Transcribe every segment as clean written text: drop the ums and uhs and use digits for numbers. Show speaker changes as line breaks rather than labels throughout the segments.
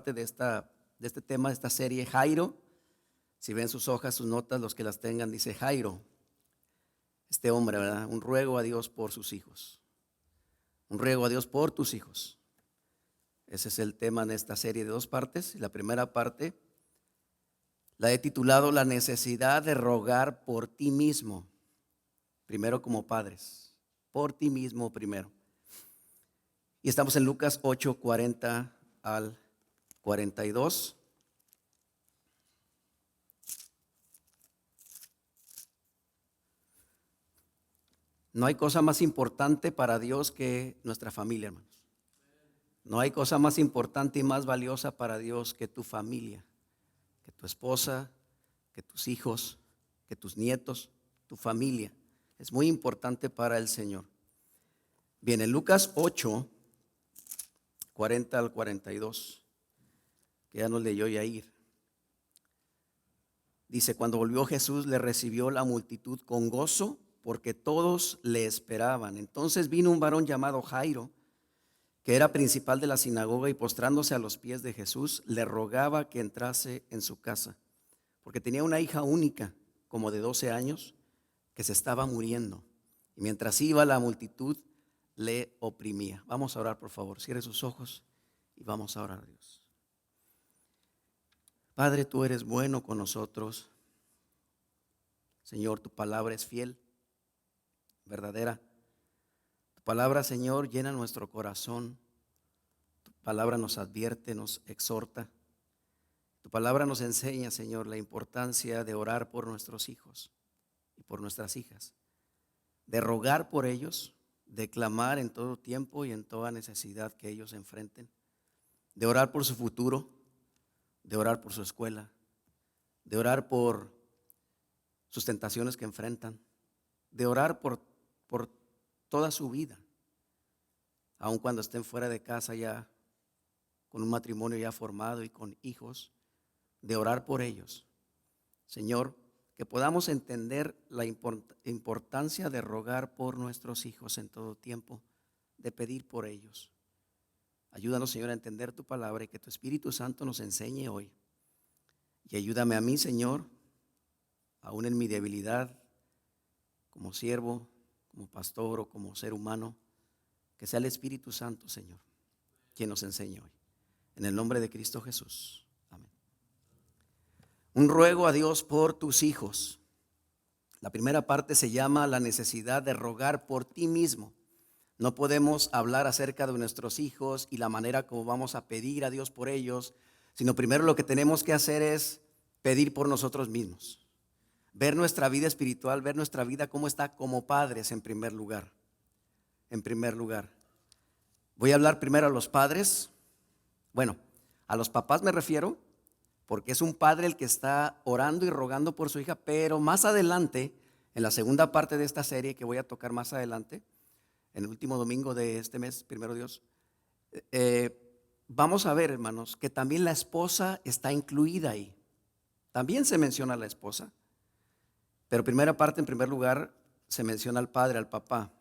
de este tema, de esta serie, Jairo. Si ven sus hojas, sus notas, los que las tengan, dice Jairo, este hombre, ¿verdad? Un ruego a Dios por sus hijos. Un ruego a Dios por tus hijos. Ese es el tema de esta serie de dos partes. La primera parte la he titulado La necesidad de rogar por ti mismo. Primero como padres, por ti mismo primero. Y estamos en Lucas 8, 40 al 42. No hay cosa más importante para Dios que nuestra familia, hermanos. No hay cosa más importante y más valiosa para Dios que tu familia, que tu esposa, que tus hijos, que tus nietos, tu familia. Es muy importante para el Señor. Bien, en Lucas 8, 40 al 42, que ya nos leyó Yair. Dice, cuando volvió Jesús le recibió la multitud con gozo porque todos le esperaban. Entonces vino un varón llamado Jairo, que era principal de la sinagoga, y postrándose a los pies de Jesús, le rogaba que entrase en su casa, porque tenía una hija única, como de 12 años, que se estaba muriendo. Y mientras iba, la multitud le oprimía. Vamos a orar, por favor. Cierre sus ojos y vamos a orar a Dios. Padre, tú eres bueno con nosotros. Señor, tu palabra es fiel, verdadera. Tu palabra, Señor, llena nuestro corazón. Tu palabra nos advierte, nos exhorta. Tu palabra nos enseña, Señor, la importancia de orar por nuestros hijos y por nuestras hijas, de rogar por ellos, de clamar en todo tiempo y en toda necesidad que ellos enfrenten, de orar por su futuro, de orar por su escuela, de orar por sus tentaciones que enfrentan, de orar por toda su vida, aun cuando estén fuera de casa ya, con un matrimonio ya formado y con hijos, de orar por ellos. Señor, que podamos entender la importancia de rogar por nuestros hijos en todo tiempo, de pedir por ellos. Ayúdanos, Señor, a entender tu palabra y que tu Espíritu Santo nos enseñe hoy. Y ayúdame a mí, Señor, aún en mi debilidad, como siervo, como pastor o como ser humano, que sea el Espíritu Santo, Señor, quien nos enseñe hoy. En el nombre de Cristo Jesús. Amén. Un ruego a Dios por tus hijos. La primera parte se llama la necesidad de rogar por ti mismo. No podemos hablar acerca de nuestros hijos y la manera como vamos a pedir a Dios por ellos, sino primero lo que tenemos que hacer es pedir por nosotros mismos. Ver nuestra vida espiritual, ver nuestra vida cómo está como padres en primer lugar. En primer lugar. Voy a hablar primero a los padres. Bueno, a los papás me refiero, porque es un padre el que está orando y rogando por su hija, pero más adelante, en la segunda parte de esta serie que voy a tocar más adelante, en el último domingo de este mes, primero Dios, vamos a ver, hermanos, que también la esposa está incluida ahí. También se menciona a la esposa, pero primera parte, en primer lugar, se menciona al padre, al papá.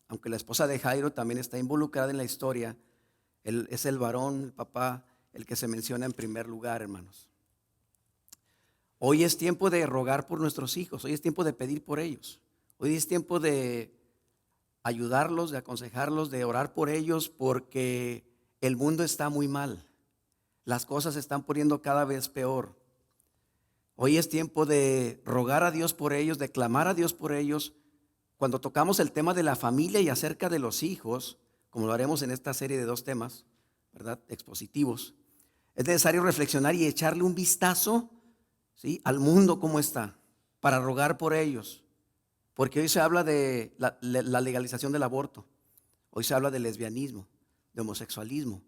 Aunque la esposa de Jairo también está involucrada en la historia, es el varón, el papá, el que se menciona en primer lugar, hermanos. Hoy es tiempo de rogar por nuestros hijos, hoy es tiempo de pedir por ellos, hoy es tiempo de ayudarlos, de aconsejarlos, de orar por ellos, porque el mundo está muy mal, las cosas se están poniendo cada vez peor. Hoy es tiempo de rogar a Dios por ellos, de clamar a Dios por ellos. Cuando tocamos el tema de la familia y acerca de los hijos, como lo haremos en esta serie de dos temas, ¿verdad?, expositivos, es necesario reflexionar y echarle un vistazo, ¿sí?, al mundo cómo está, para rogar por ellos. Porque hoy se habla de la legalización del aborto, hoy se habla de lesbianismo, de homosexualismo.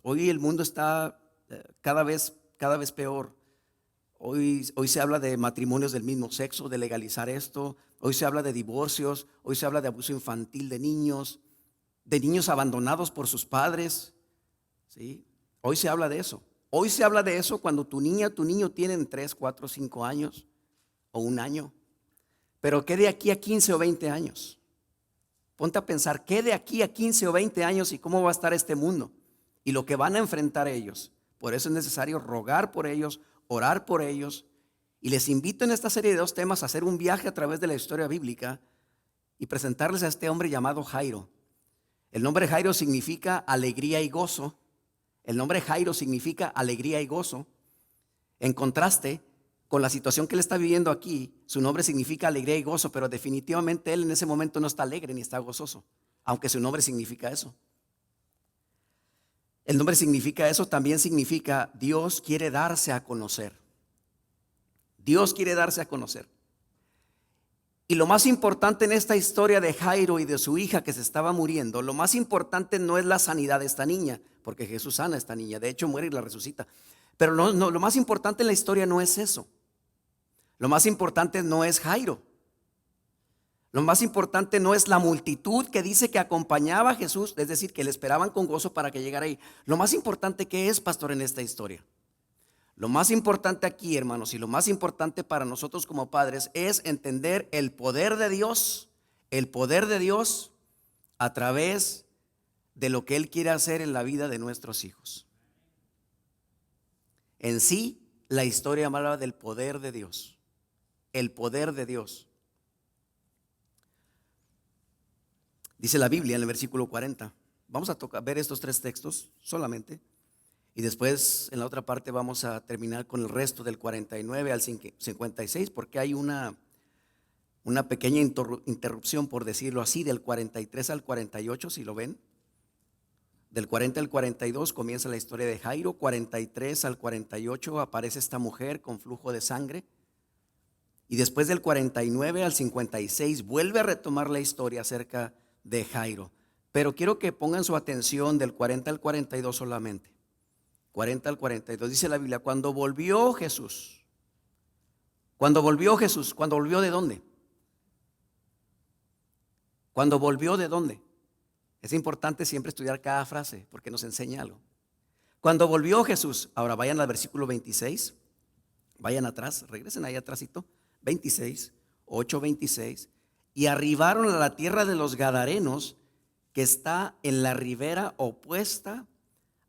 Hoy el mundo está cada vez peor. Hoy se habla de matrimonios del mismo sexo, de legalizar esto. Hoy se habla de divorcios, hoy se habla de abuso infantil de niños abandonados por sus padres, ¿sí? Hoy se habla de eso. Hoy se habla de eso cuando tu niño tienen 3, 4, 5 años o 1 año. Pero ¿qué de aquí a 15 o 20 años? Ponte a pensar, ¿qué de aquí a 15 o 20 años y cómo va a estar este mundo? Y lo que van a enfrentar ellos. Por eso es necesario rogar por ellos, orar por ellos. Y les invito en esta serie de 2 temas a hacer un viaje a través de la historia bíblica y presentarles a este hombre llamado Jairo. El nombre Jairo significa alegría y gozo. El nombre Jairo significa alegría y gozo. En contraste con la situación que él está viviendo aquí, su nombre significa alegría y gozo, pero definitivamente él en ese momento no está alegre ni está gozoso, aunque su nombre significa eso. El nombre significa eso, también significa Dios quiere darse a conocer. Dios quiere darse a conocer. Y lo más importante en esta historia de Jairo y de su hija que se estaba muriendo, lo más importante no es la sanidad de esta niña, porque Jesús sana a esta niña, de hecho muere y la resucita. Pero lo más importante en la historia no es eso. Lo más importante no es Jairo. Lo más importante no es la multitud que dice que acompañaba a Jesús, es decir, que le esperaban con gozo para que llegara ahí. Lo más importante que es, pastor, en esta historia. Lo más importante aquí, hermanos, y lo más importante para nosotros como padres es entender el poder de Dios a través de lo que Él quiere hacer en la vida de nuestros hijos. En sí, la historia habla del poder de Dios. El poder de Dios. Dice la Biblia en el versículo 40. Vamos a ver estos 3 textos solamente. Y después en la otra parte vamos a terminar con el resto del 49 al 56, porque hay una pequeña interrupción, por decirlo así, del 43 al 48, si lo ven. Del 40 al 42 comienza la historia de Jairo. 43 al 48 aparece esta mujer con flujo de sangre. Y después del 49 al 56 vuelve a retomar la historia acerca de Jairo. Pero quiero que pongan su atención del 40 al 42 solamente. 40 al 42 dice la Biblia: cuando volvió Jesús, ¿cuando volvió de dónde? ¿Cuando volvió de dónde? Es importante siempre estudiar cada frase porque nos enseña algo. Cuando volvió Jesús, ahora vayan al versículo 26, vayan atrás, regresen ahí atrásito, 26, 8:26, y arribaron a la tierra de los Gadarenos, que está en la ribera opuesta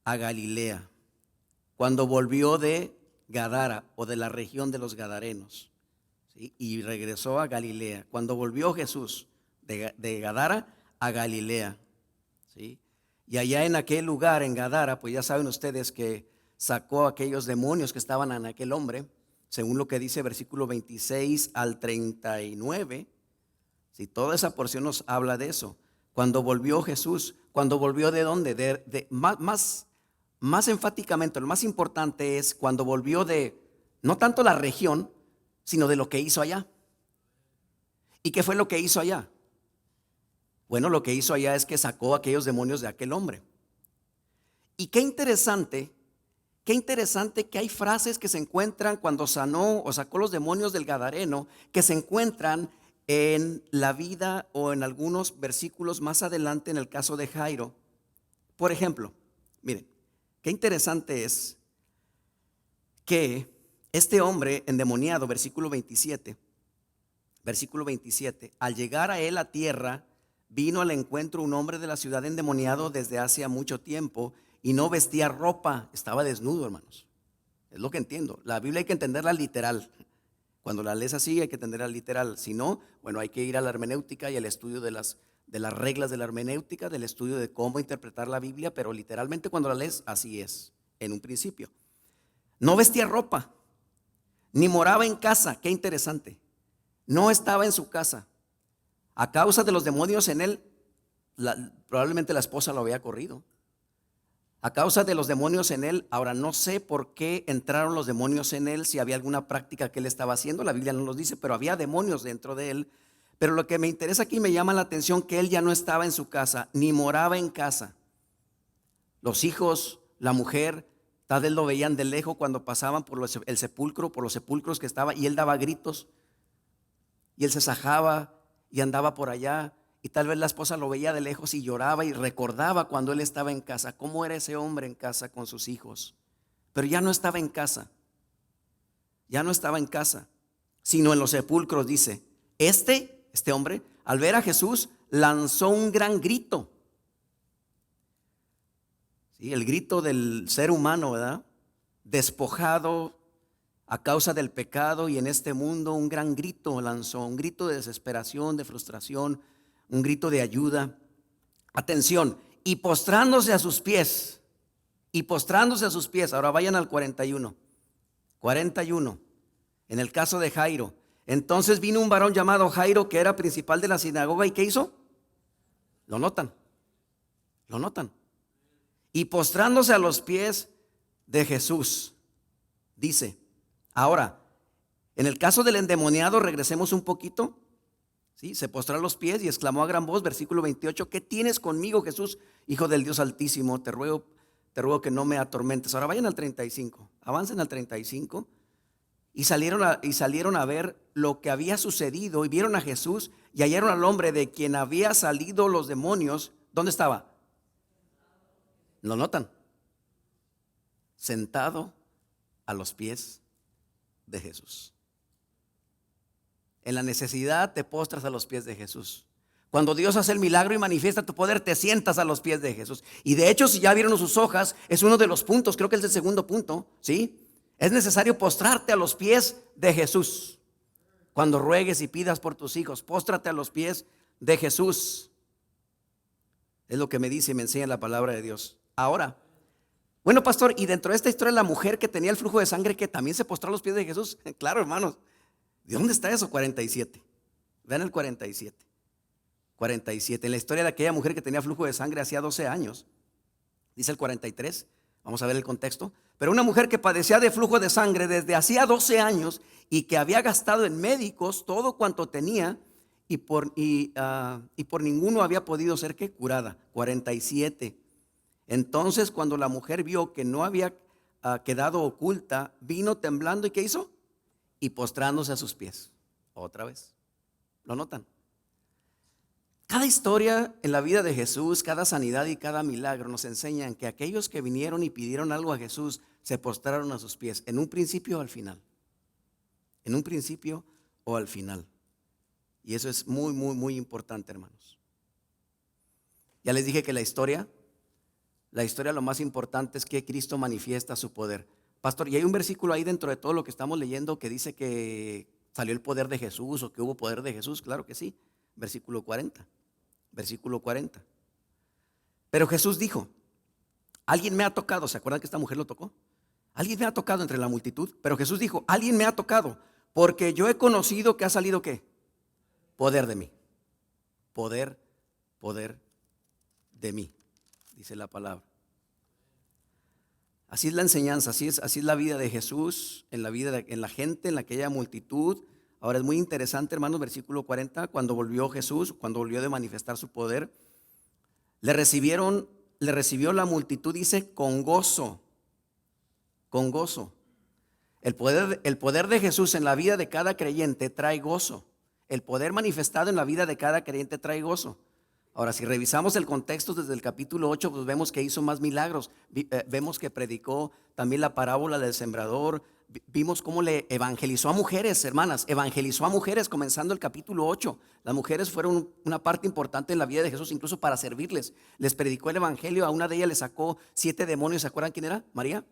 a Galilea. Cuando volvió de Gadara o de la región de los Gadarenos, ¿sí? Y regresó a Galilea. Cuando volvió Jesús de Gadara a Galilea, ¿sí? Y allá en aquel lugar, en Gadara, pues ya saben ustedes que sacó a aquellos demonios que estaban en aquel hombre, según lo que dice versículo 26 al 39. Si toda esa porción nos habla de eso. Cuando volvió Jesús, cuando volvió ¿de dónde? Más enfáticamente, lo más importante es cuando volvió de, no tanto la región, sino de lo que hizo allá. ¿Y qué fue lo que hizo allá? Bueno, lo que hizo allá es que sacó a aquellos demonios de aquel hombre. Y qué interesante que hay frases que se encuentran cuando sanó o sacó los demonios del Gadareno, que se encuentran en la vida o en algunos versículos más adelante en el caso de Jairo. Por ejemplo, miren, qué interesante es que este hombre endemoniado, versículo 27, al llegar a él a tierra, vino al encuentro un hombre de la ciudad endemoniado desde hacía mucho tiempo y no vestía ropa, estaba desnudo, hermanos. Es lo que entiendo. La Biblia hay que entenderla literal. Cuando la lees así hay que entenderla literal. Si no, bueno, hay que ir a la hermenéutica y al estudio de las reglas de la hermenéutica, del estudio de cómo interpretar la Biblia, pero literalmente cuando la lees así es, en un principio. No vestía ropa, ni moraba en casa. Qué interesante. No estaba en su casa. A causa de los demonios en él, probablemente la esposa lo había corrido. A causa de los demonios en él, ahora no sé por qué entraron los demonios en él, si había alguna práctica que él estaba haciendo, la Biblia no nos dice, pero había demonios dentro de él. Pero lo que me interesa aquí, me llama la atención que él ya no estaba en su casa, ni moraba en casa. Los hijos, la mujer, tal vez lo veían de lejos cuando pasaban por el sepulcro, por los sepulcros que estaba, y él daba gritos, y él se sajaba y andaba por allá. Y tal vez la esposa lo veía de lejos y lloraba y recordaba cuando él estaba en casa, cómo era ese hombre en casa con sus hijos. Pero ya no estaba en casa, sino en los sepulcros, dice. Este hombre, al ver a Jesús, lanzó un gran grito. Sí, el grito del ser humano, ¿verdad? despojado a causa del pecado, y en este mundo un gran grito lanzó, un grito de desesperación, de frustración, un grito de ayuda. Atención, y postrándose a sus pies, ahora vayan al 41, en el caso de Jairo. Entonces vino un varón llamado Jairo, que era principal de la sinagoga, ¿y qué hizo? Lo notan. Y postrándose a los pies de Jesús, dice. Ahora, en el caso del endemoniado, regresemos un poquito. ¿Sí? Se postró a los pies y exclamó a gran voz, versículo 28, ¿qué tienes conmigo, Jesús, Hijo del Dios Altísimo? Te ruego que no me atormentes. Ahora vayan al 35, avancen al 35. Y salieron a ver lo que había sucedido, y vieron a Jesús y hallaron al hombre de quien había salido los demonios. ¿Dónde estaba? ¿Lo notan? Sentado a los pies de Jesús. En la necesidad te postras a los pies de Jesús. Cuando Dios hace el milagro y manifiesta tu poder, te sientas a los pies de Jesús. Y de hecho, si ya vieron sus hojas, es uno de los puntos, creo que es el segundo punto, ¿sí? Es necesario postrarte a los pies de Jesús. Cuando ruegues y pidas por tus hijos, póstrate a los pies de Jesús. Es lo que me dice y me enseña la palabra de Dios. Ahora, bueno, pastor, y dentro de esta historia, la mujer que tenía el flujo de sangre, que también se postró a los pies de Jesús. Claro, hermanos. ¿De dónde está eso? 47. Vean el 47. En la historia de aquella mujer que tenía flujo de sangre hacía 12 años. Dice el 43. Vamos a ver el contexto. Pero una mujer que padecía de flujo de sangre desde hacía 12 años y que había gastado en médicos todo cuanto tenía y por ninguno había podido ser ¿qué? Curada. 47. Entonces, cuando la mujer vio que no había quedado oculta, vino temblando, ¿y qué hizo? Y postrándose a sus pies. Otra vez. ¿Lo notan? Cada historia en la vida de Jesús, cada sanidad y cada milagro nos enseñan que aquellos que vinieron y pidieron algo a Jesús se postraron a sus pies, en un principio o al final. En un principio o al final. Y eso es muy, muy, muy importante, hermanos. Ya les dije que la historia lo más importante es que Cristo manifiesta su poder. Pastor, y hay un versículo ahí dentro de todo lo que estamos leyendo que dice que salió el poder de Jesús o que hubo poder de Jesús. Claro que sí. Versículo 40. Pero Jesús dijo, alguien me ha tocado. ¿Se acuerdan que esta mujer lo tocó? Alguien me ha tocado entre la multitud. Pero Jesús dijo, alguien me ha tocado, porque yo he conocido que ha salido ¿qué? Poder de mí. Poder de mí, dice la palabra. Así es la enseñanza, así es la vida de Jesús, en la gente, en aquella multitud. Ahora es muy interesante, hermanos, versículo 40, cuando volvió Jesús, cuando volvió de manifestar su poder, le recibió la multitud, dice, con gozo. El poder de Jesús en la vida de cada creyente trae gozo. El poder manifestado en la vida de cada creyente trae gozo. Ahora, si revisamos el contexto desde el capítulo 8, pues vemos que hizo más milagros. Vemos que predicó también la parábola del sembrador. Vimos cómo le evangelizó a mujeres, hermanas. Evangelizó a mujeres comenzando el capítulo 8. Las mujeres fueron una parte importante en la vida de Jesús, incluso para servirles. Les predicó el evangelio. A una de ellas le sacó 7 demonios. ¿Se acuerdan quién era? María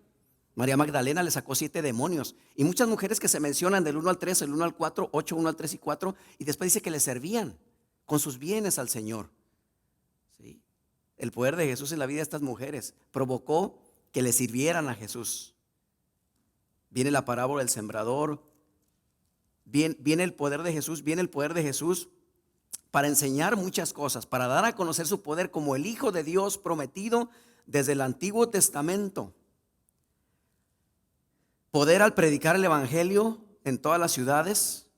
Magdalena le sacó 7 demonios. Y muchas mujeres que se mencionan del 1 al 3, el 1 al 4, 8, 1 al 3 y 4. Y después dice que le servían con sus bienes al Señor. ¿Sí? El poder de Jesús en la vida de estas mujeres provocó que le sirvieran a Jesús. Viene la parábola del sembrador, viene el poder de Jesús, para enseñar muchas cosas, para dar a conocer su poder como el Hijo de Dios prometido desde el Antiguo Testamento. Poder al predicar el evangelio en todas las ciudades,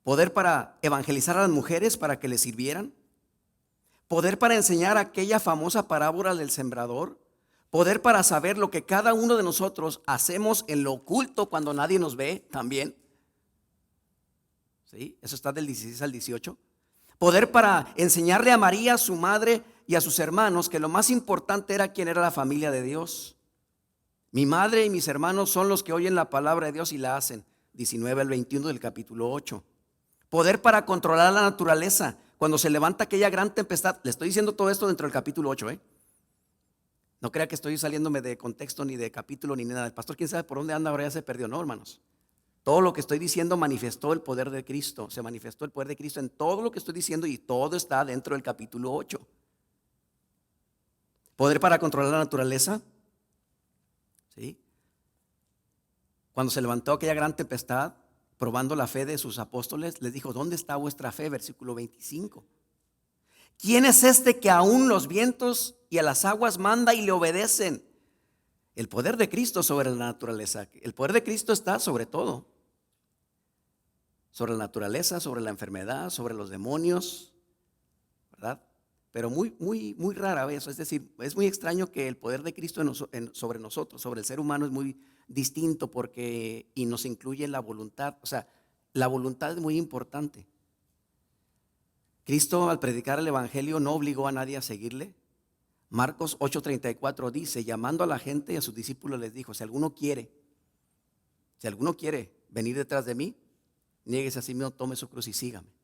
poder para evangelizar a las mujeres para que le sirvieran, poder para enseñar aquella famosa parábola del sembrador, poder para saber lo que cada uno de nosotros hacemos en lo oculto cuando nadie nos ve también. ¿Sí? Eso está del 16 al 18. Poder para enseñarle a María, su madre, y a sus hermanos que lo más importante era quién era la familia de Dios. Mi madre y mis hermanos son los que oyen la palabra de Dios y la hacen. 19 al 21 del capítulo 8. Poder para controlar la naturaleza. Cuando se levanta aquella gran tempestad, le estoy diciendo todo esto dentro del capítulo 8, No crea que estoy saliéndome de contexto ni de capítulo ni nada. El pastor, quién sabe por dónde anda, ahora ya se perdió. No, hermanos. Todo lo que estoy diciendo manifestó el poder de Cristo. Se manifestó el poder de Cristo en todo lo que estoy diciendo y todo está dentro del capítulo 8. Poder para controlar la naturaleza. ¿Sí? Cuando se levantó aquella gran tempestad, probando la fe de sus apóstoles, les dijo: ¿dónde está vuestra fe? Versículo 25. ¿Quién es este que aún los vientos y a las aguas manda y le obedecen? El poder de Cristo sobre la naturaleza. El poder de Cristo está sobre todo. Sobre la naturaleza, sobre la enfermedad, sobre los demonios, ¿verdad? Pero muy rara vez, es decir, es muy extraño que el poder de Cristo sobre nosotros, sobre el ser humano, es muy distinto porque y nos incluye la voluntad. O sea, la voluntad es muy importante. Cristo, al predicar el evangelio, no obligó a nadie a seguirle. Marcos 8:34 dice: llamando a la gente y a sus discípulos les dijo: si alguno quiere venir detrás de mí, niéguese a sí mismo, tome su cruz y sígame.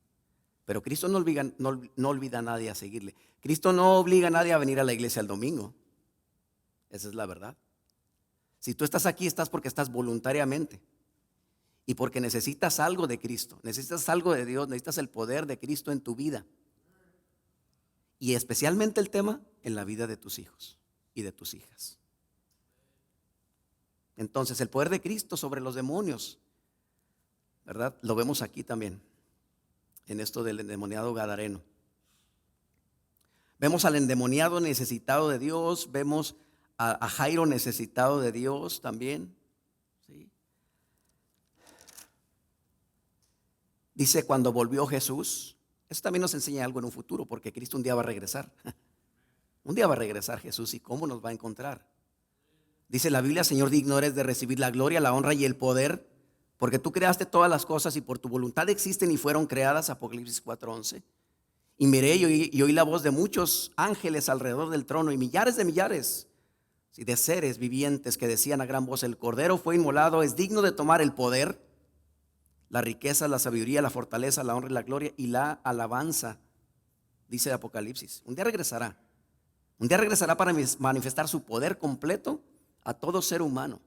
Pero Cristo no olvida a nadie a seguirle. Cristo no obliga a nadie a venir a la iglesia el domingo. Esa es la verdad. Si tú estás aquí, estás porque estás voluntariamente y porque necesitas algo de Cristo, necesitas algo de Dios, necesitas el poder de Cristo en tu vida. Y especialmente el tema en la vida de tus hijos y de tus hijas. Entonces, el poder de Cristo sobre los demonios, ¿verdad? Lo vemos aquí también, en esto del endemoniado gadareno. Vemos al endemoniado necesitado de Dios, vemos a Jairo necesitado de Dios también. ¿Sí? Dice: cuando volvió Jesús. Eso también nos enseña algo en un futuro, porque Cristo un día va a regresar. Un día va a regresar Jesús, y cómo nos va a encontrar. Dice la Biblia: Señor, digno eres de recibir la gloria, la honra y el poder, porque tú creaste todas las cosas y por tu voluntad existen y fueron creadas. Apocalipsis 4:11. Y miré y oí la voz de muchos ángeles alrededor del trono y millares de millares de seres vivientes que decían a gran voz: el Cordero fue inmolado, es digno de tomar el poder, la riqueza, la sabiduría, la fortaleza, la honra y la gloria y la alabanza. Dice Apocalipsis. Un día regresará. Un día regresará para manifestar su poder completo a todo ser humano.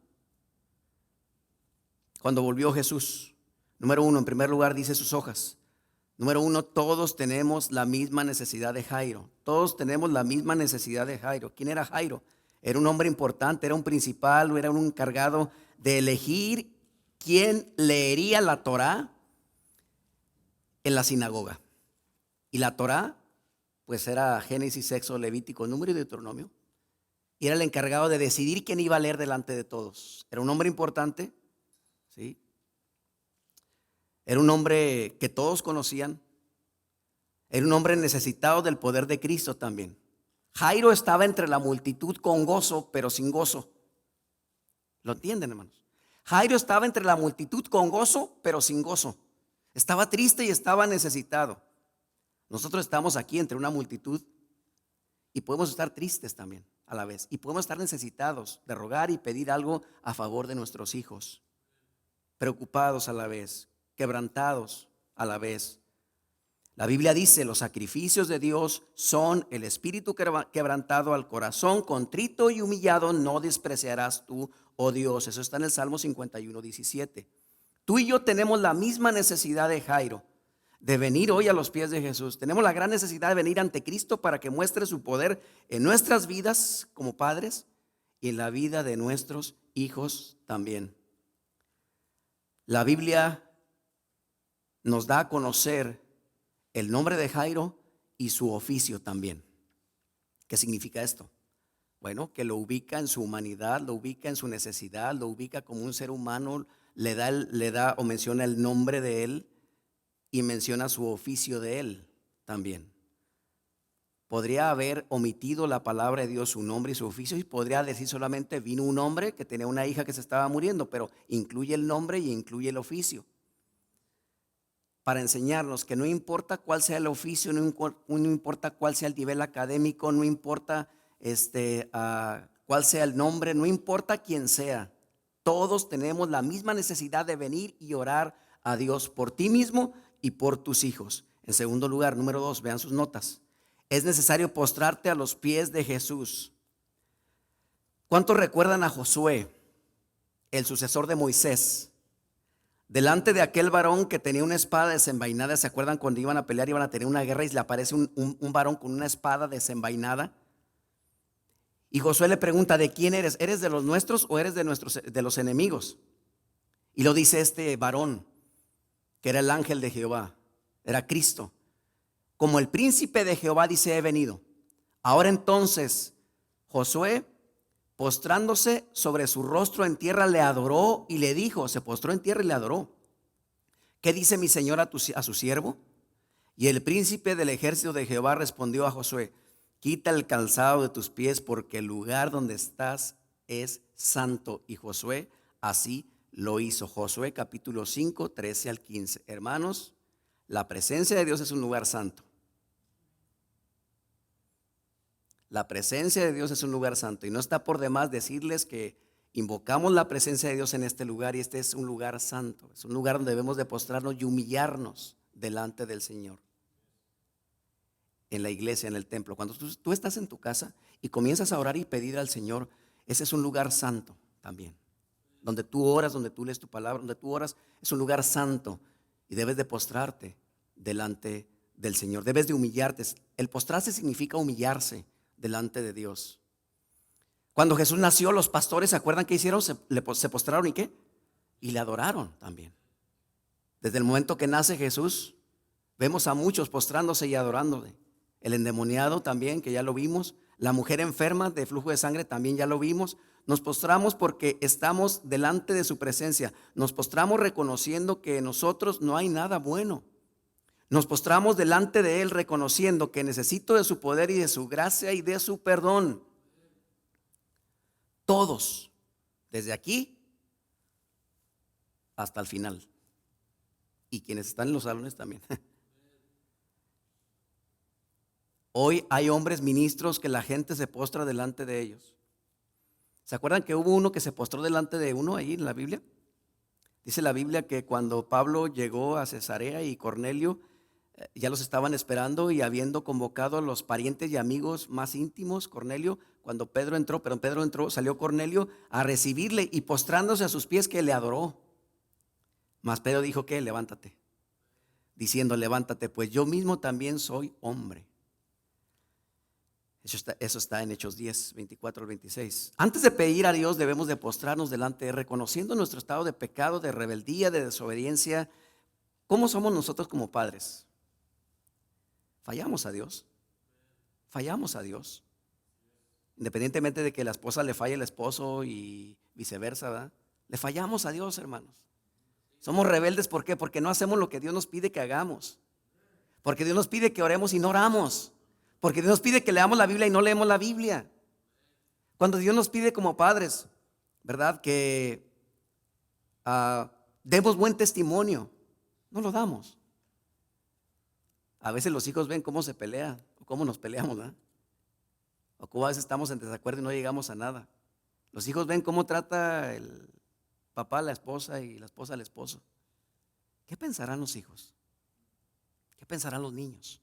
Cuando volvió Jesús, número 1, en primer lugar dice sus hojas. Número 1, todos tenemos la misma necesidad de Jairo. Todos tenemos la misma necesidad de Jairo. ¿Quién era Jairo? Era un hombre importante, era un principal, o era un encargado de elegir quién leería la Torá en la sinagoga. Y la Torá, pues era Génesis, Éxodo, Levítico, Número y Deuteronomio. Y era el encargado de decidir quién iba a leer delante de todos. Era un hombre importante, ¿sí? Era un hombre que todos conocían. Era un hombre necesitado del poder de Cristo también. Jairo estaba entre la multitud con gozo, pero sin gozo. ¿Lo entienden, hermanos? Jairo estaba entre la multitud con gozo, pero sin gozo. Estaba triste y estaba necesitado. Nosotros estamos aquí entre una multitud y podemos estar tristes también a la vez. Y podemos estar necesitados de rogar y pedir algo a favor de nuestros hijos. Preocupados a la vez, quebrantados a la vez. La Biblia dice: los sacrificios de Dios son el espíritu quebrantado, al corazón contrito y humillado no despreciarás tú, oh Dios. Eso está en el Salmo 51:17. Tú y yo tenemos la misma necesidad de Jairo, de venir hoy a los pies de Jesús. Tenemos la gran necesidad de venir ante Cristo para que muestre su poder en nuestras vidas como padres y en la vida de nuestros hijos también. La Biblia nos da a conocer el nombre de Jairo y su oficio también. ¿Qué significa esto? Bueno, que lo ubica en su humanidad, lo ubica en su necesidad, lo ubica como un ser humano, le da o menciona el nombre de él y menciona su oficio de él también. Podría haber omitido la palabra de Dios, su nombre y su oficio, y podría decir solamente: vino un hombre que tenía una hija que se estaba muriendo, pero incluye el nombre y incluye el oficio. Para enseñarnos que no importa cuál sea el oficio, no importa cuál sea el nivel académico, no importa cuál sea el nombre, no importa quién sea, todos tenemos la misma necesidad de venir y orar a Dios por ti mismo y por tus hijos. En segundo lugar, número 2, vean sus notas. Es necesario postrarte a los pies de Jesús. ¿Cuántos recuerdan a Josué, el sucesor de Moisés? Delante de aquel varón que tenía una espada desenvainada. ¿Se acuerdan cuando iban a pelear, iban a tener una guerra y le aparece un varón con una espada desenvainada? Y Josué le pregunta: ¿de quién eres? ¿Eres de los nuestros o eres de los enemigos? Y lo dice este varón, que era el ángel de Jehová, era Cristo. Como el príncipe de Jehová, dice, he venido. Ahora entonces Josué, postrándose sobre su rostro en tierra, le adoró y le dijo, se postró en tierra y le adoró: ¿qué dice mi señor a su siervo? Y el príncipe del ejército de Jehová respondió a Josué: quita el calzado de tus pies, porque el lugar donde estás es santo. Y Josué así lo hizo. Josué capítulo 5, 13 al 15. Hermanos, la presencia de Dios es un lugar santo. La presencia de Dios es un lugar santo. Y no está por demás decirles que invocamos la presencia de Dios en este lugar, y este es un lugar santo. Es un lugar donde debemos de postrarnos y humillarnos delante del Señor. En la iglesia, en el templo, cuando tú estás en tu casa y comienzas a orar y pedir al Señor, ese es un lugar santo también. Donde tú oras, donde tú lees tu palabra, donde tú oras, es un lugar santo. Y debes de postrarte delante del Señor. Debes de humillarte. El postrarse significa humillarse delante de Dios. Cuando Jesús nació, los pastores, ¿se acuerdan qué hicieron? Se postraron y ¿qué? Y le adoraron también. Desde el momento que nace Jesús, vemos a muchos postrándose y adorándole. El endemoniado también, que ya lo vimos. La mujer enferma de flujo de sangre también ya lo vimos. Nos postramos porque estamos delante de su presencia. Nos postramos reconociendo que en nosotros no hay nada bueno. Nos postramos delante de Él reconociendo que necesito de su poder y de su gracia y de su perdón. Todos, desde aquí hasta el final. Y quienes están en los salones también. Hoy hay hombres ministros que la gente se postra delante de ellos. ¿Se acuerdan que hubo uno que se postró delante de uno ahí en la Biblia? Dice la Biblia que cuando Pablo llegó a Cesarea y Cornelio ya los estaban esperando, y habiendo convocado a los parientes y amigos más íntimos, Cornelio, cuando Pedro entró, salió Cornelio a recibirle y postrándose a sus pies que le adoró. Mas Pedro dijo que levántate, diciendo: levántate, pues yo mismo también soy hombre. Eso está en Hechos 10, 24 al 26. Antes de pedir a Dios debemos de postrarnos delante de Él, reconociendo nuestro estado de pecado, de rebeldía, de desobediencia. ¿Cómo somos nosotros como padres? Fallamos a Dios. Fallamos a Dios. Independientemente de que la esposa le falle al esposo y viceversa, ¿verdad? Le fallamos a Dios, hermanos. Somos rebeldes, ¿por qué? Porque no hacemos lo que Dios nos pide que hagamos. Porque Dios nos pide que oremos y no oramos. Porque Dios nos pide que leamos la Biblia y no leemos la Biblia. Cuando Dios nos pide como padres, ¿verdad?, que demos buen testimonio, no lo damos. A veces los hijos ven cómo se pelea o cómo nos peleamos, ¿verdad? O cómo a veces estamos en desacuerdo y no llegamos a nada. Los hijos ven cómo trata el papá a la esposa y la esposa al esposo. ¿Qué pensarán los hijos? ¿Qué pensarán los niños?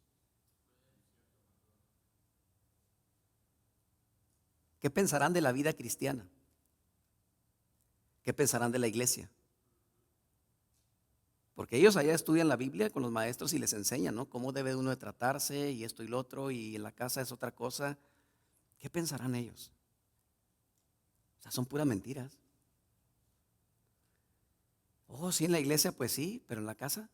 ¿Qué pensarán de la vida cristiana? ¿Qué pensarán de la iglesia? Porque ellos allá estudian la Biblia con los maestros y les enseñan, ¿no?, cómo debe uno de tratarse y esto y lo otro, y en la casa es otra cosa. ¿Qué pensarán ellos? O sea, son puras mentiras. Oh, sí, en la iglesia pues sí, pero en la casa.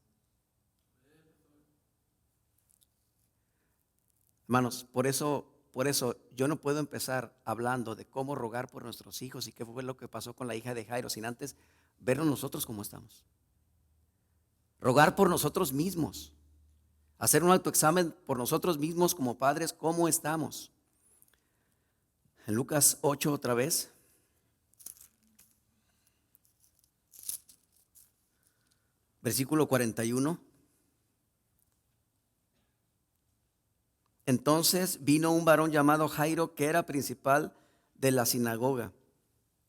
Hermanos, por eso yo no puedo empezar hablando de cómo rogar por nuestros hijos y qué fue lo que pasó con la hija de Jairo sin antes vernos nosotros cómo estamos. Rogar por nosotros mismos, hacer un autoexamen por nosotros mismos como padres, cómo estamos. En Lucas 8 otra vez. Versículo 41. Entonces vino un varón llamado Jairo, que era principal de la sinagoga,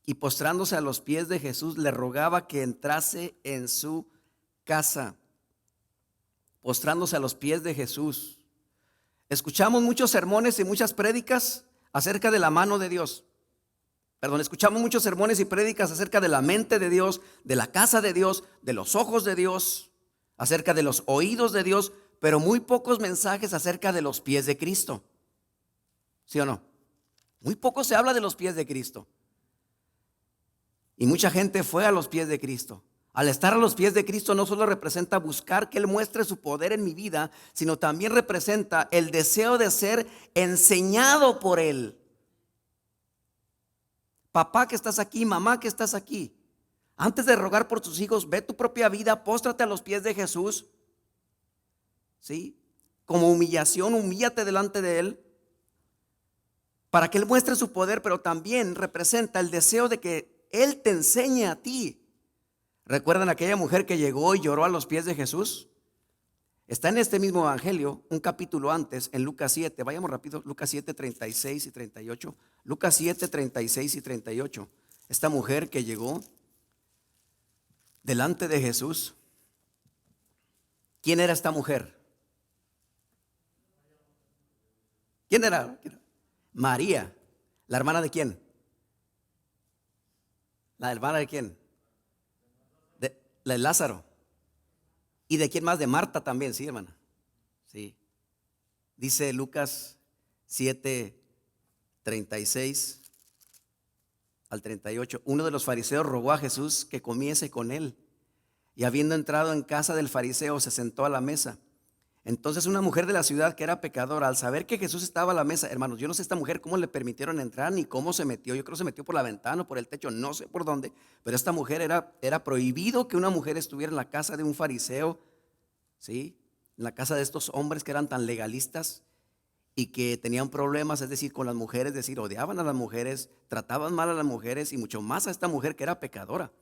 y postrándose a los pies de Jesús le rogaba que entrase en su casa. Postrándose a los pies de Jesús. Escuchamos muchos sermones y muchas prédicas acerca de la mano de Dios. Escuchamos muchos sermones y prédicas acerca de la mente de Dios, de la casa de Dios, de los ojos de Dios, acerca de los oídos de Dios, pero muy pocos mensajes acerca de los pies de Cristo. ¿Sí o no? Muy poco se habla de los pies de Cristo. Y mucha gente fue a los pies de Cristo. Al estar a los pies de Cristo no solo representa buscar que Él muestre su poder en mi vida, sino también representa el deseo de ser enseñado por Él. Papá que estás aquí, mamá que estás aquí, antes de rogar por tus hijos, ve tu propia vida, póstrate a los pies de Jesús. ¿Sí? Como humillación, humíllate delante de Él, para que Él muestre su poder, pero también representa el deseo de que Él te enseñe a ti. ¿Recuerdan aquella mujer que llegó y lloró a los pies de Jesús? Está en este mismo evangelio, un capítulo antes, en Lucas 7. Vayamos rápido, Lucas 7, 36 y 38. Lucas 7, 36 y 38. Esta mujer que llegó delante de Jesús. ¿Quién era esta mujer? ¿Quién era? María. ¿La hermana de quién? ¿La hermana de quién? La de Lázaro. ¿Y de quién más? De Marta también, sí, hermana. Sí. Dice Lucas 7, 36 al 38. Uno de los fariseos rogó a Jesús que comiese con él. Y habiendo entrado en casa del fariseo, se sentó a la mesa. Entonces una mujer de la ciudad que era pecadora, al saber que Jesús estaba a la mesa, hermanos, yo no sé esta mujer cómo le permitieron entrar ni cómo se metió. Yo creo que se metió por la ventana o por el techo, no sé por dónde. Pero esta mujer era prohibido que una mujer estuviera en la casa de un fariseo, ¿sí? En la casa de estos hombres que eran tan legalistas y que tenían problemas, es decir, con las mujeres, es decir, odiaban a las mujeres, trataban mal a las mujeres y mucho más a esta mujer que era pecadora.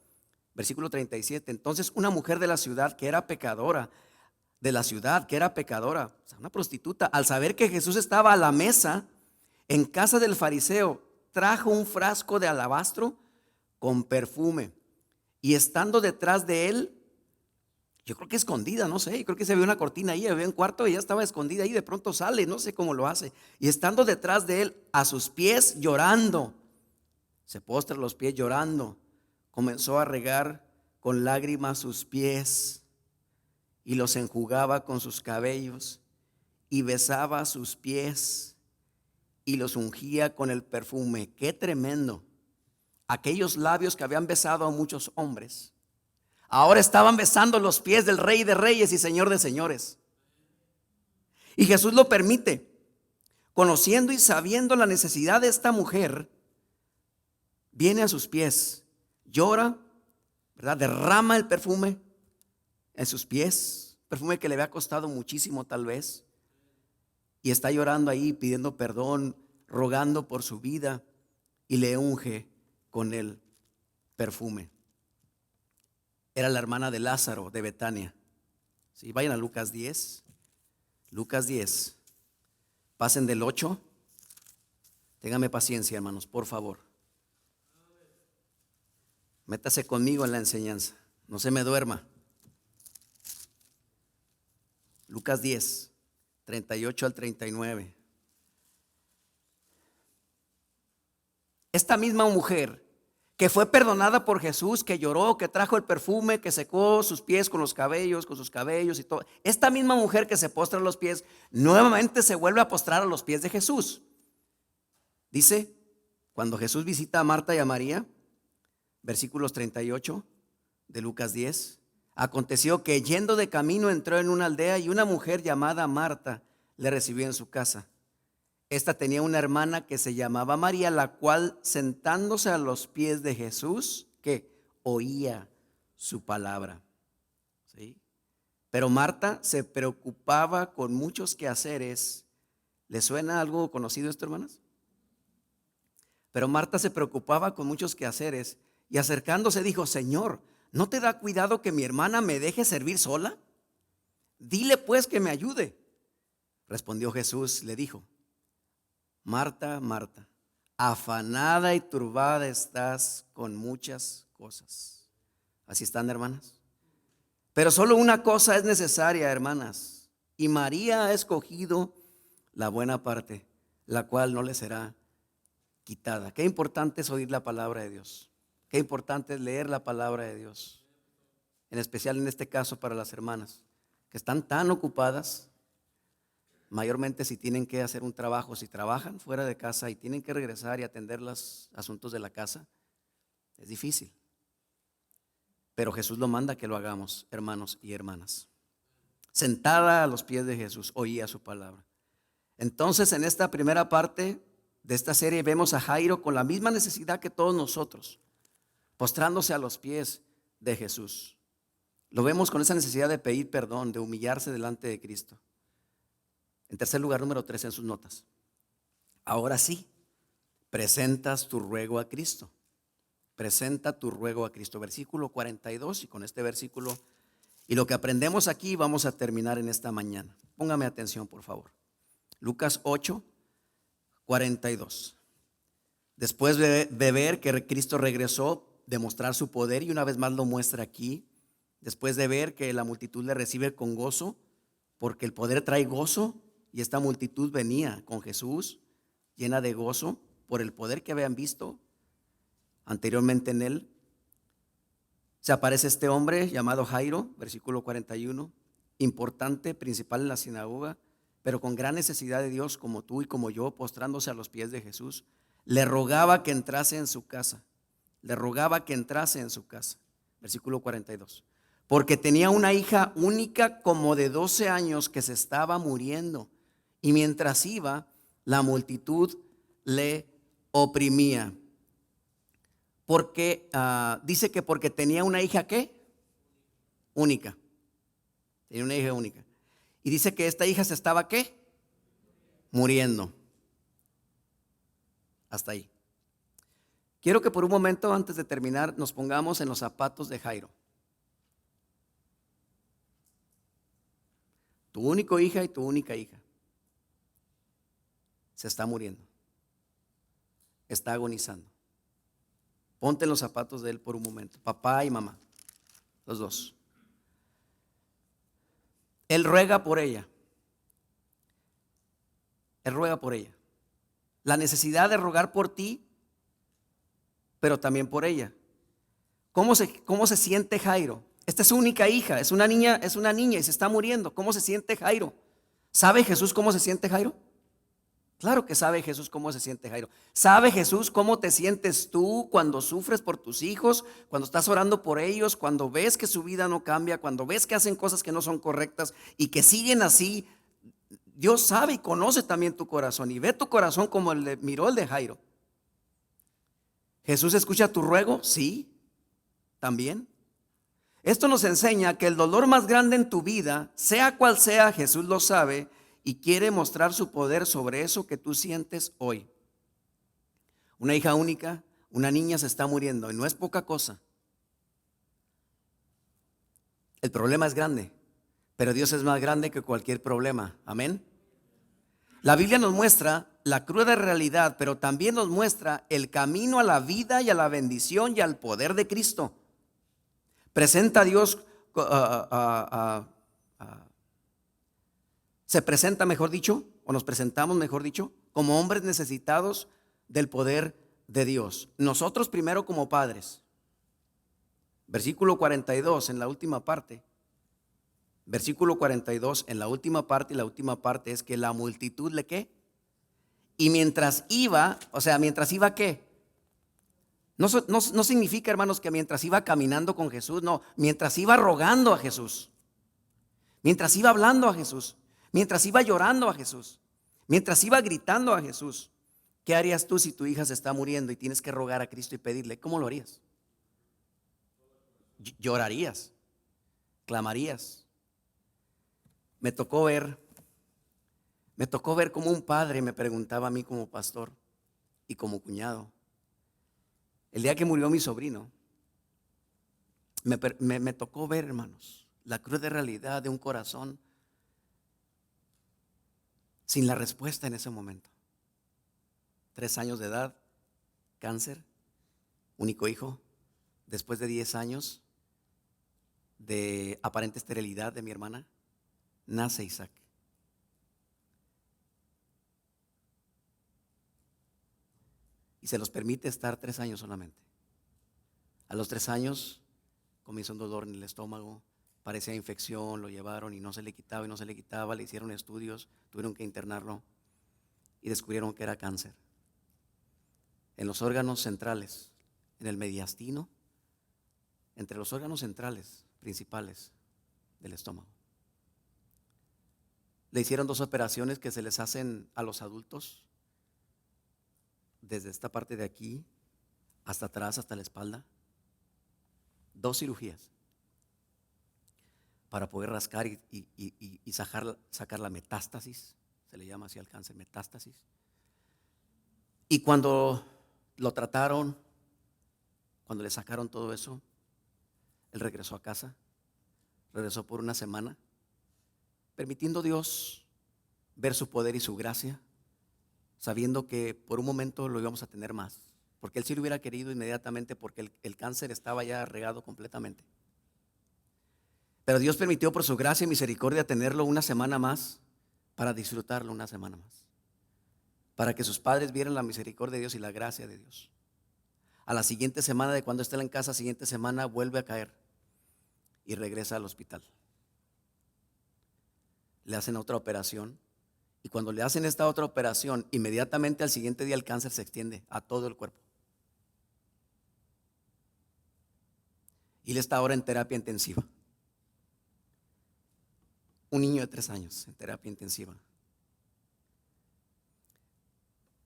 Versículo 37. Entonces una mujer de la ciudad que era pecadora, o sea, una prostituta, al saber que Jesús estaba a la mesa en casa del fariseo, trajo un frasco de alabastro con perfume y estando detrás de él, yo creo que escondida, no sé, creo que se ve una cortina ahí, había un cuarto y ella estaba escondida ahí, de pronto sale, no sé cómo lo hace, y estando detrás de él, a sus pies llorando, se postra a los pies llorando, comenzó a regar con lágrimas sus pies y los enjugaba con sus cabellos y besaba sus pies y los ungía con el perfume. Qué tremendo. Aquellos labios que habían besado a muchos hombres, ahora estaban besando los pies del Rey de Reyes y Señor de Señores. Y Jesús lo permite, conociendo y sabiendo la necesidad de esta mujer, viene a sus pies, llora, ¿verdad? Derrama el perfume en sus pies, perfume que le había costado muchísimo tal vez, y está llorando ahí pidiendo perdón, rogando por su vida, y le unge con el perfume. Era la hermana de Lázaro de Betania. Sí, vayan a Lucas 10. Lucas 10. Pasen del 8. Téngame paciencia, hermanos, por favor. Métase conmigo en la enseñanza. No se me duerma. Lucas 10, 38 al 39. Esta misma mujer que fue perdonada por Jesús, que lloró, que trajo el perfume, que secó sus pies con sus cabellos y todo. Esta misma mujer que se postra a los pies, nuevamente se vuelve a postrar a los pies de Jesús. Dice, cuando Jesús visita a Marta y a María, versículos 38 de Lucas 10. Aconteció que yendo de camino entró en una aldea y una mujer llamada Marta le recibió en su casa. Esta tenía una hermana que se llamaba María, la cual sentándose a los pies de Jesús, que oía su palabra. ¿Sí? Pero Marta se preocupaba con muchos quehaceres. ¿Le suena algo conocido esto, hermanas? Pero Marta se preocupaba con muchos quehaceres y acercándose dijo, Señor, ¿no te da cuidado que mi hermana me deje servir sola? Dile pues que me ayude. Respondió Jesús, le dijo, Marta, Marta, afanada y turbada estás con muchas cosas. Así están, hermanas. Pero solo una cosa es necesaria, hermanas, y María ha escogido la buena parte, la cual no le será quitada. Qué importante es oír la palabra de Dios. Qué importante es leer la palabra de Dios. En especial en este caso para las hermanas que están tan ocupadas, mayormente si tienen que hacer un trabajo, si trabajan fuera de casa y tienen que regresar y atender los asuntos de la casa, es difícil. Pero Jesús lo manda que lo hagamos, hermanos y hermanas. Sentada a los pies de Jesús, oía su palabra. Entonces, en esta primera parte de esta serie vemos a Jairo con la misma necesidad que todos nosotros, postrándose a los pies de Jesús. Lo vemos con esa necesidad de pedir perdón, de humillarse delante de Cristo. En tercer lugar, número 3 en sus notas. Ahora sí, presentas tu ruego a Cristo. Presenta tu ruego a Cristo. Versículo 42, y con este versículo y lo que aprendemos aquí vamos a terminar en esta mañana. Póngame atención, por favor. Lucas 8, 42. Después de ver que Cristo regresó, de mostrar su poder, y una vez más lo muestra aquí, después de ver que la multitud le recibe con gozo, porque el poder trae gozo, y esta multitud venía con Jesús llena de gozo por el poder que habían visto anteriormente en él. Se aparece este hombre llamado Jairo, versículo 41, importante, principal en la sinagoga, pero con gran necesidad de Dios, como tú y como yo, postrándose a los pies de Jesús. Le rogaba que entrase en su casa. Le rogaba que entrase en su casa. Versículo 42. Porque tenía una hija única como de 12 años que se estaba muriendo. Y mientras iba, la multitud le oprimía. Porque dice que porque tenía una hija ¿qué? Única. Tenía una hija única. Y dice que esta hija se estaba ¿qué? Muriendo. Hasta ahí. Quiero que por un momento, antes de terminar, nos pongamos en los zapatos de Jairo. Tu único hija y tu única hija se está muriendo. Está agonizando. Ponte en los zapatos de él por un momento. Papá y mamá, los dos. Él ruega por ella. Él ruega por ella. La necesidad de rogar por ti, pero también por ella. ¿Cómo se siente Jairo? Esta es su única hija, es una niña y se está muriendo. ¿Cómo se siente Jairo? ¿Sabe Jesús cómo se siente Jairo? Claro que sabe Jesús cómo se siente Jairo. ¿Sabe Jesús cómo te sientes tú cuando sufres por tus hijos, cuando estás orando por ellos, cuando ves que su vida no cambia, cuando ves que hacen cosas que no son correctas y que siguen así? Dios sabe y conoce también tu corazón y ve tu corazón como miró el de Jairo. ¿Jesús escucha tu ruego? Sí, también. Esto nos enseña que el dolor más grande en tu vida, sea cual sea, Jesús lo sabe y quiere mostrar su poder sobre eso que tú sientes hoy. Una hija única, una niña se está muriendo y no es poca cosa. El problema es grande, pero Dios es más grande que cualquier problema. Amén. La Biblia nos muestra la cruda realidad, pero también nos muestra el camino a la vida y a la bendición y al poder de Cristo. Presenta a Dios, se presenta, mejor dicho, o nos presentamos, mejor dicho, como hombres necesitados del poder de Dios. Nosotros primero como padres. Versículo 42 en la última parte. Versículo 42 en la última parte, y la última parte es que la multitud le ¿qué? Y mientras iba, o sea, mientras iba ¿qué? No significa, hermanos, que mientras iba caminando con Jesús, no, mientras iba rogando a Jesús, mientras iba hablando a Jesús, mientras iba llorando a Jesús, mientras iba gritando a Jesús. ¿Qué harías tú si tu hija se está muriendo y tienes que rogar a Cristo y pedirle? ¿Cómo lo harías? Llorarías, clamarías. Me tocó ver cómo un padre me preguntaba a mí como pastor y como cuñado. El día que murió mi sobrino, me tocó ver, hermanos, la cruda realidad de un corazón sin la respuesta en ese momento. 3 años de edad, cáncer, único hijo. Después de 10 años de aparente esterilidad de mi hermana, nace Isaac. y se los permite estar 3 años solamente. A los 3 años comenzó un dolor en el estómago, parecía infección, lo llevaron y no se le quitaba y no se le quitaba, le hicieron estudios, tuvieron que internarlo y descubrieron que era cáncer. En los órganos centrales, en el mediastino, entre los órganos centrales principales del estómago. Le hicieron 2 operaciones que se les hacen a los adultos, desde esta parte de aquí hasta atrás, hasta la espalda. 2 cirugías para poder rascar y sacar la metástasis, se le llama así al cáncer, metástasis. Y cuando lo trataron, cuando le sacaron todo eso, él regresó a casa, regresó por una semana, permitiendo Dios ver su poder y su gracia, sabiendo que por un momento lo íbamos a tener más, porque él sí lo hubiera querido inmediatamente, porque el cáncer estaba ya regado completamente. Pero Dios permitió por su gracia y misericordia tenerlo una semana más, para disfrutarlo una semana más, para que sus padres vieran la misericordia de Dios y la gracia de Dios. A la siguiente semana de cuando esté en casa, siguiente semana vuelve a caer y regresa al hospital. Le hacen otra operación y cuando le hacen esta otra operación, inmediatamente al siguiente día el cáncer se extiende a todo el cuerpo. Y él está ahora en terapia intensiva. Un niño de 3 años en terapia intensiva.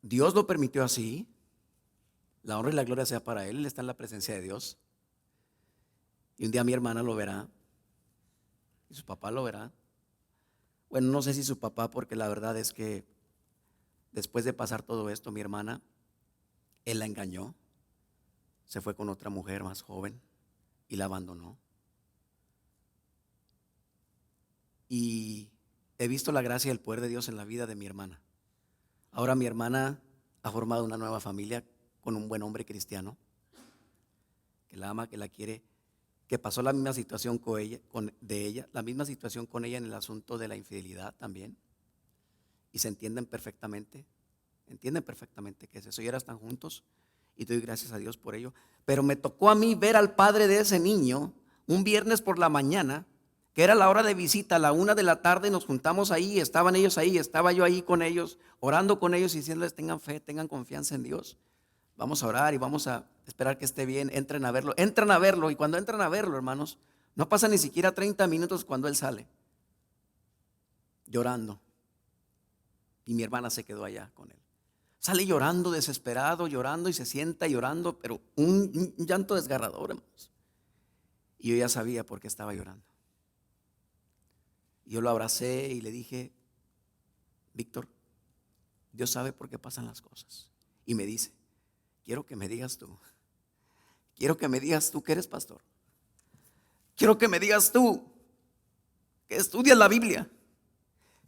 Dios lo permitió así. La honra y la gloria sea para él. Él está en la presencia de Dios. Y un día mi hermana lo verá. Y su papá lo verá. Bueno, no sé si su papá, porque la verdad es que después de pasar todo esto, mi hermana, él la engañó. Se fue con otra mujer más joven y la abandonó. Y he visto la gracia y el poder de Dios en la vida de mi hermana. Ahora mi hermana ha formado una nueva familia con un buen hombre cristiano, que la ama, que la quiere, que pasó la misma situación la misma situación con ella en el asunto de la infidelidad también. Y se entienden perfectamente que es eso. Y ahora están juntos y doy gracias a Dios por ello. Pero me tocó a mí ver al padre de ese niño un viernes por la mañana, que era la hora de visita, a la 1 de la tarde nos juntamos ahí, estaban ellos ahí, estaba yo ahí con ellos, orando con ellos y diciéndoles tengan fe, tengan confianza en Dios. Vamos a orar y vamos a esperar que esté bien, entran a verlo y cuando entran a verlo, hermanos, no pasa ni siquiera 30 minutos cuando él sale llorando y mi hermana se quedó allá con él. Sale llorando, desesperado, llorando y se sienta llorando, pero un llanto desgarrador, hermanos. Y yo ya sabía por qué estaba llorando. Yo lo abracé y le dije, Víctor, Dios sabe por qué pasan las cosas. Y me dice, quiero que me digas tú que eres pastor. Quiero que me digas tú que estudias la Biblia.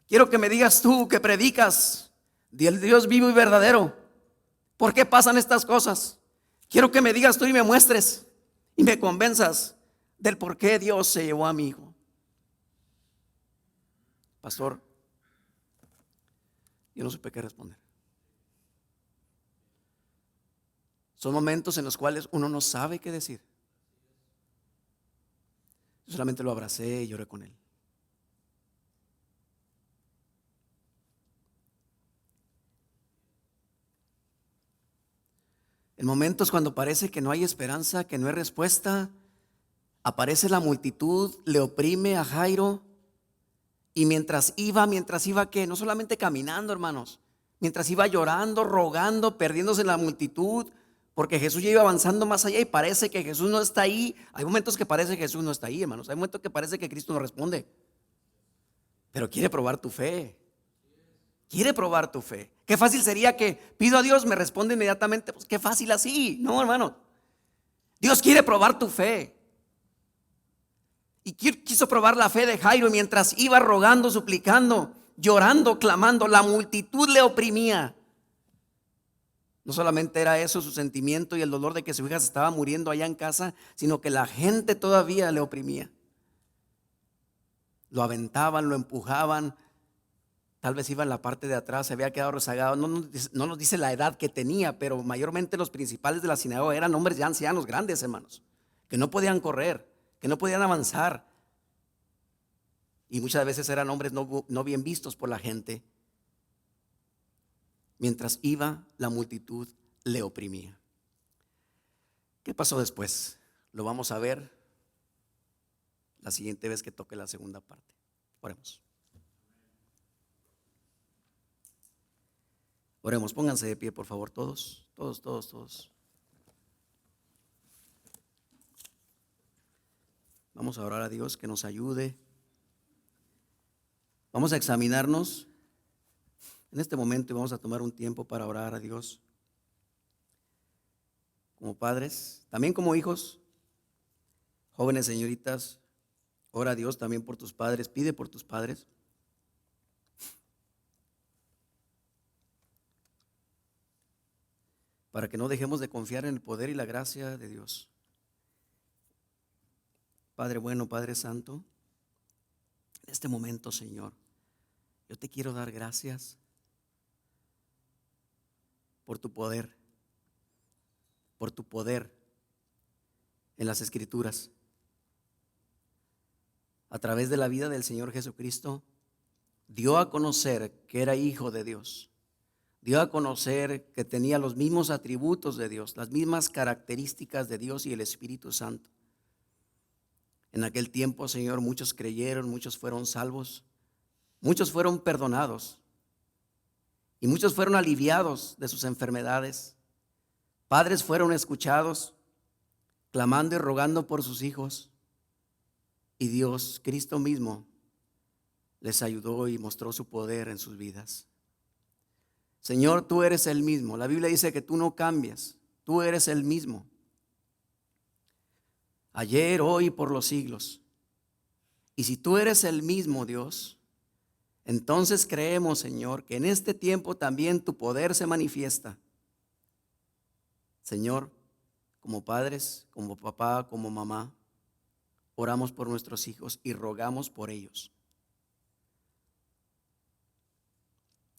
Quiero que me digas tú que predicas del Dios vivo y verdadero. ¿Por qué pasan estas cosas? Quiero que me digas tú y me muestres y me convenzas del por qué Dios se llevó a mi hijo. Pastor, yo no supe qué responder. Son momentos en los cuales uno no sabe qué decir. Yo solamente lo abracé y lloré con él. En momentos cuando parece que no hay esperanza, que no hay respuesta, aparece la multitud, le oprime a Jairo. Y mientras iba que no solamente caminando, hermanos, mientras iba llorando, rogando, perdiéndose en la multitud, porque Jesús ya iba avanzando más allá y parece que Jesús no está ahí. Hay momentos que parece que Jesús no está ahí, hermanos. Hay momentos que parece que Cristo no responde. Pero quiere probar tu fe. Quiere probar tu fe. Qué fácil sería que pido a Dios, me responde inmediatamente. Pues qué fácil así. No, hermano. Dios quiere probar tu fe. Y quiso probar la fe de Jairo mientras iba rogando, suplicando, llorando, clamando. La multitud le oprimía. No solamente era eso su sentimiento y el dolor de que su hija se estaba muriendo allá en casa, sino que la gente todavía le oprimía. Lo aventaban, lo empujaban, tal vez iba en la parte de atrás, se había quedado rezagado. No nos dice la edad que tenía, pero mayormente los principales de la sinagoga eran hombres ya ancianos, grandes, hermanos, que no podían correr, que no podían avanzar. Y muchas veces eran hombres no bien vistos por la gente. Mientras iba, la multitud le oprimía. ¿Qué pasó después? Lo vamos a ver la siguiente vez que toque la segunda parte. Oremos. Oremos, pónganse de pie, por favor, todos. Vamos a orar a Dios que nos ayude. Vamos a examinarnos en este momento y vamos a tomar un tiempo para orar a Dios. Como padres, también como hijos, jóvenes señoritas, ora a Dios también por tus padres, pide por tus padres. Para que no dejemos de confiar en el poder y la gracia de Dios. Padre bueno, Padre santo, en este momento, Señor, yo te quiero dar gracias por tu poder en las Escrituras. A través de la vida del Señor Jesucristo, dio a conocer que era hijo de Dios. Dio a conocer que tenía los mismos atributos de Dios, las mismas características de Dios y el Espíritu Santo. En aquel tiempo, Señor, muchos creyeron, muchos fueron salvos, muchos fueron perdonados y muchos fueron aliviados de sus enfermedades. Padres fueron escuchados, clamando y rogando por sus hijos. Y Dios, Cristo mismo, les ayudó y mostró su poder en sus vidas. Señor, tú eres el mismo. La Biblia dice que tú no cambias. Tú eres el mismo. Ayer, hoy y por los siglos. Y si tú eres el mismo, Dios, entonces creemos, Señor, que en este tiempo también tu poder se manifiesta. Señor, como padres, como papá, como mamá, oramos por nuestros hijos y rogamos por ellos.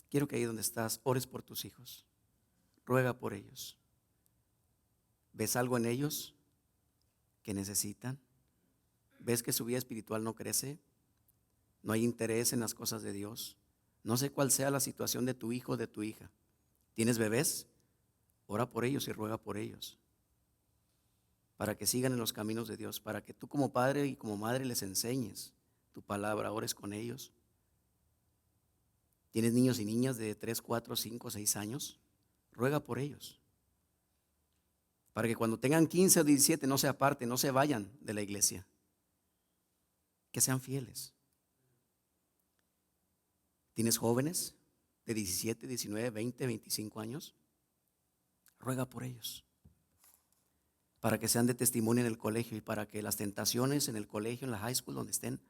Quiero que ahí donde estás, ores por tus hijos. Ruega por ellos. ¿Ves algo en ellos que necesitan? ¿Ves que su vida espiritual no crece? ¿No hay interés en las cosas de Dios? No sé cuál sea la situación de tu hijo o de tu hija. ¿Tienes bebés? Ora por ellos y ruega por ellos, para que sigan en los caminos de Dios, para que tú como padre y como madre les enseñes tu palabra, ores con ellos. ¿Tienes niños y niñas de 3, 4, 5, 6 años? Ruega por ellos, para que cuando tengan 15 o 17 no se aparten, no se vayan de la iglesia, que sean fieles. ¿Tienes jóvenes de 17, 19, 20, 25 años? Ruega por ellos, para que sean de testimonio en el colegio y para que las tentaciones en el colegio, en la high school, donde estén,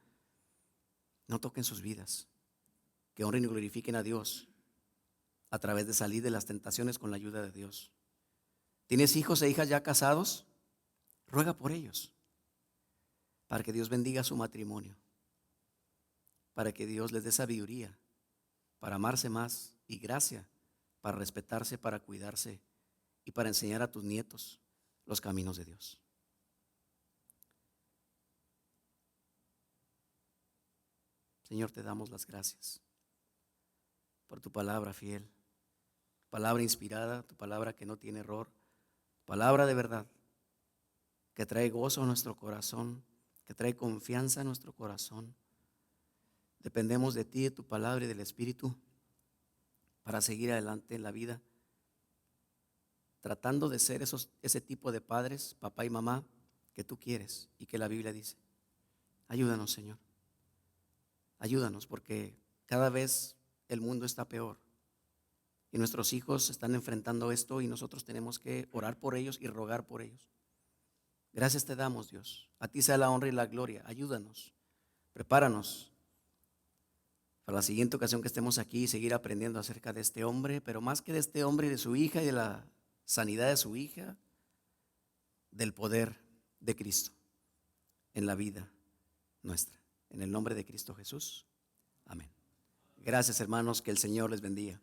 no toquen sus vidas, que honren y glorifiquen a Dios a través de salir de las tentaciones con la ayuda de Dios. ¿Tienes hijos e hijas ya casados? Ruega por ellos, para que Dios bendiga su matrimonio, para que Dios les dé sabiduría para amarse más y gracia para respetarse, para cuidarse y para enseñar a tus nietos los caminos de Dios. Señor, te damos las gracias por tu palabra fiel, palabra inspirada, tu palabra que no tiene error, palabra de verdad, que trae gozo a nuestro corazón, que trae confianza a nuestro corazón. Dependemos de ti, de tu palabra y del Espíritu para seguir adelante en la vida, tratando de ser ese tipo de padres, papá y mamá, que tú quieres y que la Biblia dice. Ayúdanos, Señor. Ayúdanos, porque cada vez el mundo está peor y nuestros hijos están enfrentando esto y nosotros tenemos que orar por ellos y rogar por ellos. Gracias te damos, Dios. A ti sea la honra y la gloria. Ayúdanos, prepáranos para la siguiente ocasión que estemos aquí y seguir aprendiendo acerca de este hombre, pero más que de este hombre y de su hija y de la sanidad de su hija, del poder de Cristo en la vida nuestra. En el nombre de Cristo Jesús. Amén. Gracias, hermanos, que el Señor les bendiga.